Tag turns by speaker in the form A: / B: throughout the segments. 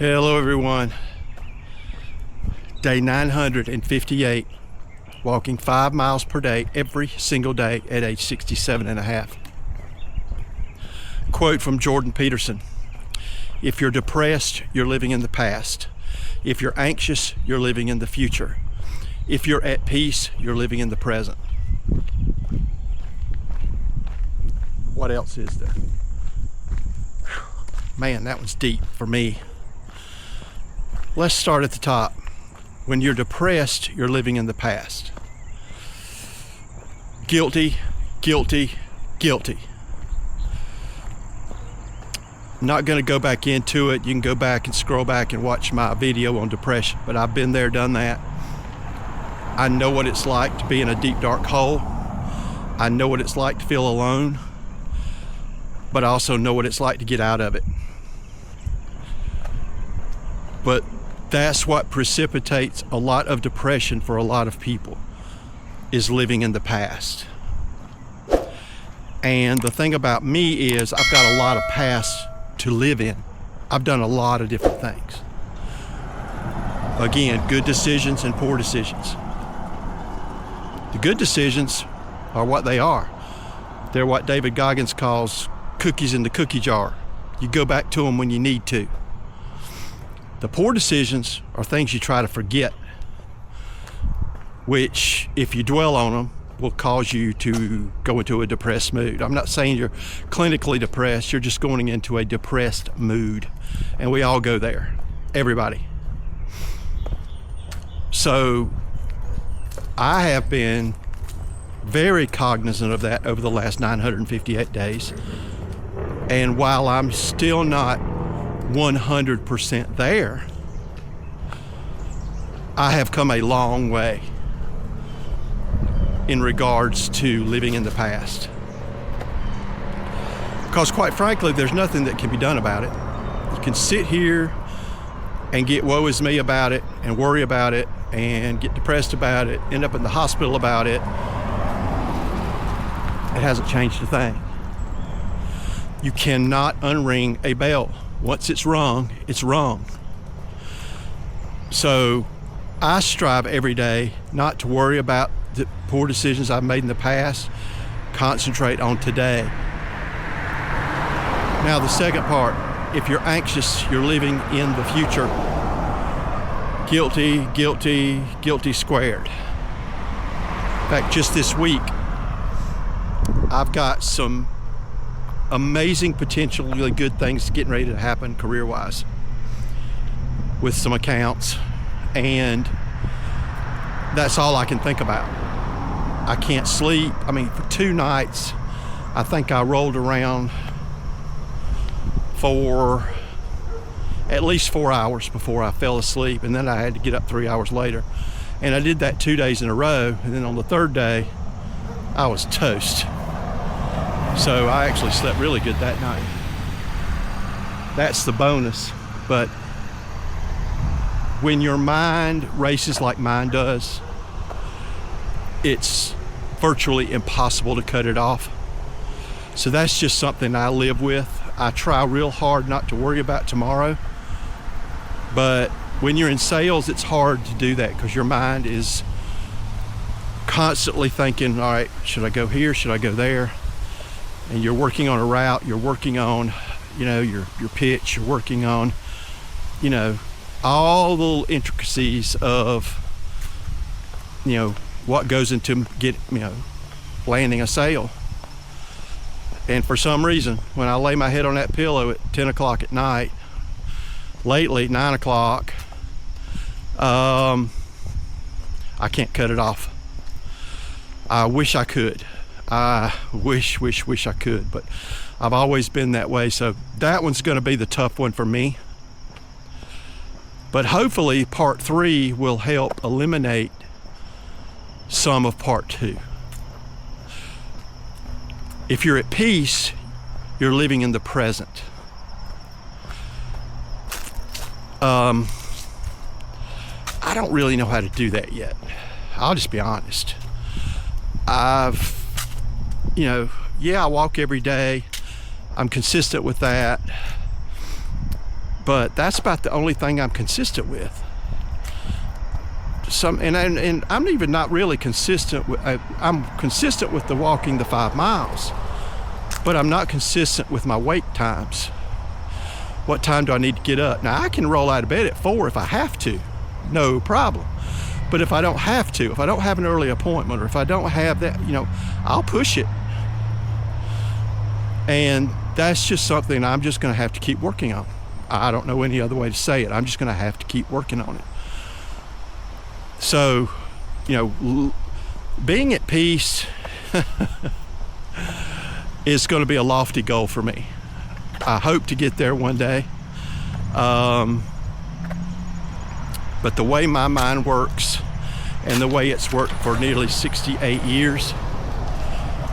A: Hello everyone. Day 958, walking 5 miles per day every single day at age 67 and a half. Quote from Jordan Peterson: if you're depressed, you're living in the past. If you're anxious, you're living in the future. If you're at peace, you're living in the present. What else is there? Man, that one's deep for me. Let's start at the top. When you're depressed, you're living in the past. Guilty, guilty, guilty. I'm not going to go back into it. You can go back and scroll back and watch my video on depression, but I've been there, done that. I know what it's like to be in a deep, dark hole. I know what it's like to feel alone, but I also know what it's like to get out of it. But that's what precipitates a lot of depression for a lot of people, is living in the past. And the thing about me is I've got a lot of past to live in. I've done a lot of different things. Again, good decisions and poor decisions. The good decisions are what they are. They're what David Goggins calls cookies in the cookie jar. You go back to them when you need to. The poor decisions are things you try to forget, which, if you dwell on them, will cause you to go into a depressed mood. I'm not saying you're clinically depressed, you're just going into a depressed mood. And we all go there, everybody. So I have been very cognizant of that over the last 958 days. And while I'm still not 100% there, I have come a long way in regards to living in the past. Because quite frankly, there's nothing that can be done about it. You can sit here and get woe is me about it and worry about it and get depressed about it, end up in the hospital about it. It hasn't changed a thing. You cannot unring a bell. Once it's wrong, it's wrong. So I strive every day not to worry about the poor decisions I've made in the past, concentrate on today. Now the second part, if you're anxious, you're living in the future. Guilty, guilty, guilty squared. In fact, just this week, I've got some amazing, potentially good things getting ready to happen career-wise with some accounts, and that's all I can think about. I can't sleep. I mean, for 2 nights, I think I rolled around for at least 4 hours before I fell asleep, and then I had to get up 3 hours later. And I did that 2 days in a row, and then on the third day, I was toast. So I actually slept really good that night. That's the bonus. But when your mind races like mine does, it's virtually impossible to cut it off. So that's just something I live with. I try real hard not to worry about tomorrow. But when you're in sales, it's hard to do that because your mind is constantly thinking, all right, should I go here? Should I go there? And you're working on a route, you're working on, your pitch, you're working on, all the little intricacies of, what goes into landing a sale. And for some reason, when I lay my head on that pillow at 10 o'clock at night, lately 9 o'clock, I can't cut it off. I wish I could. I wish I could, but I've always been that way. So that one's going to be the tough one for me. But hopefully part 3 will help eliminate some of part 2. If you're at peace, you're living in the present. I don't really know how to do that yet. I'll just be honest. I walk every day. I'm consistent with that. But that's about the only thing I'm consistent with. And I'm even not really consistent with, I'm consistent with the walking the 5 miles, but I'm not consistent with my wake times. What time do I need to get up? Now I can roll out of bed at 4 if I have to, no problem. But if I don't have to, if I don't have an early appointment, or if I don't have that, I'll push it. And that's just something I'm just gonna have to keep working on. I don't know any other way to say it. I'm just gonna have to keep working on it. So, being at peace is going to be a lofty goal for me. I hope to get there one day. But the way my mind works and the way it's worked for nearly 68 years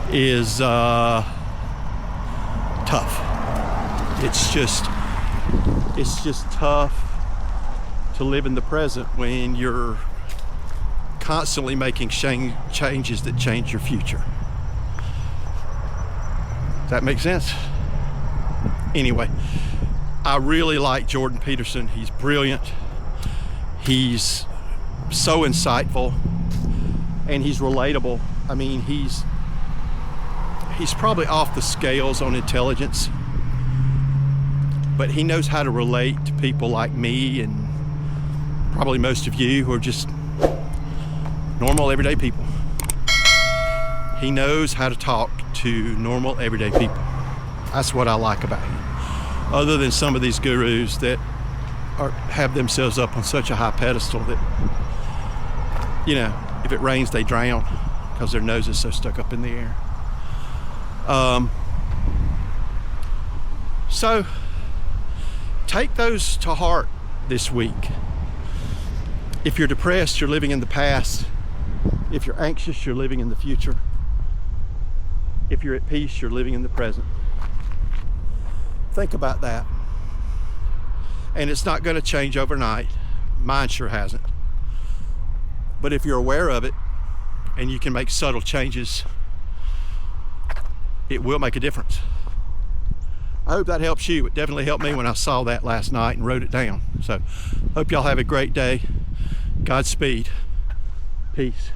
A: is tough. It's just tough to live in the present when you're constantly making changes that change your future. Does that make sense? Anyway, I really like Jordan Peterson. He's brilliant. He's so insightful, and he's relatable. I mean, he's probably off the scales on intelligence, but he knows how to relate to people like me and probably most of you who are just normal, everyday people. He knows how to talk to normal, everyday people. That's what I like about him. Other than some of these gurus that have themselves up on such a high pedestal that, if it rains, they drown because their nose is so stuck up in the air. So take those to heart this week. If you're depressed, you're living in the past. If you're anxious, you're living in the future. If you're at peace, you're living in the present. Think about that. And it's not going to change overnight. Mine sure hasn't. But if you're aware of it and you can make subtle changes, it will make a difference. I hope that helps you. It definitely helped me when I saw that last night and wrote it down. So hope y'all have a great day. Godspeed. Peace.